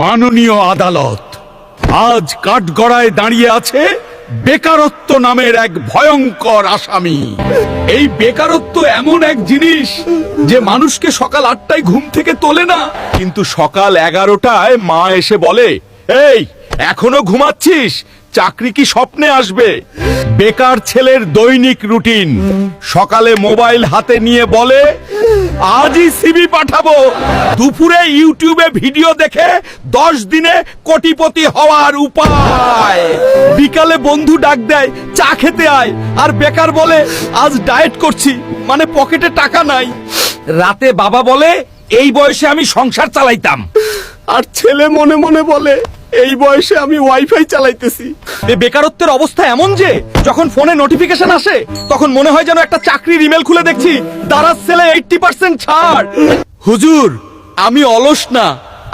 মাননীয় আদালত, আজ কাঠগড়ায় দাঁড়িয়ে আছে বেকারত্ব নামের এক ভয়ঙ্কর আসামি। এই বেকারত্ব এমন এক জিনিস যে মানুষকে সকাল ৮টায় ঘুম থেকে তোলে না, কিন্তু সকাল ১১টায় মা এসে বলে, এই এখনো ঘুমাচ্ছিস, চাকরি কি স্বপ্নে আসবে? বেকার ছেলের দৈনিক রুটিন, সকালে মোবাইল হাতে নিয়ে বলে আজই সিভি পাঠাবো, দুপুরে ইউটিউবে ভিডিও দেখে ১০ দিনে কোটিপতি হওয়ার উপায়, বিকালে বন্ধু ডাক দেয় চা খেতে আয়, আর বেকার বলে আজ ডায়েট করছি, মানে পকেটে টাকা নাই। রাতে বাবা বলে এই বয়সে আমি সংসার চালাইতাম, আর ছেলে মনে মনে বলে এই বয়সে আমি ওয়াইফাই চালাইতেছি। বেকারত্বের অবস্থা এমন যে যখন ফোনে নোটিফিকেশন আসে তখন মনে হয় যেন একটা চাকরির ইমেল খুলে দেখছি, দারাজ সেলে 80% ছাড়। হুজুর, আমি অলস না,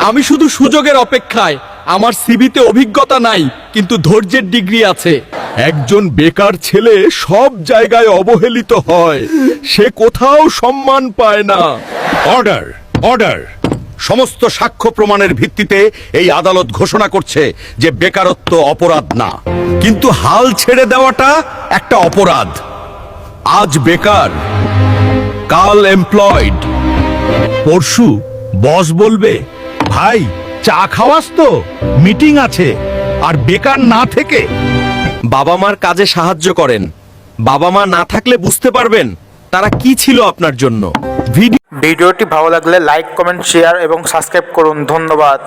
আমি শুধু সুযোগের অপেক্ষায়। আমার সিভিতে অভিজ্ঞতা নাই, কিন্তু ধৈর্যের ডিগ্রি আছে। একজন বেকার ছেলে সব জায়গায় অবহেলিত হয়, সে কোথাও সম্মান পায় না। Order, order. সমস্ত সাক্ষ্য প্রমাণের ভিত্তিতে এই আদালত ঘোষণা করছে যে বেকারত্ব অপরাধ না, কিন্তু হাল ছেড়ে দেওয়াটা একটা অপরাধ। আজ বেকার, কাল এমপ্লয়েড, পরশু বস বলবে ভাই চা খাওয়াস তো, মিটিং আছে। আর বেকার না থেকে বাবা মার কাজে সাহায্য করেন। বাবা মা না থাকলে বুঝতে পারবেন তারা কি ছিল আপনার জন্য। ভিডিওটি ভালো লাগলে লাইক, কমেন্ট, শেয়ার এবং সাবস্ক্রাইব করুন। ধন্যবাদ।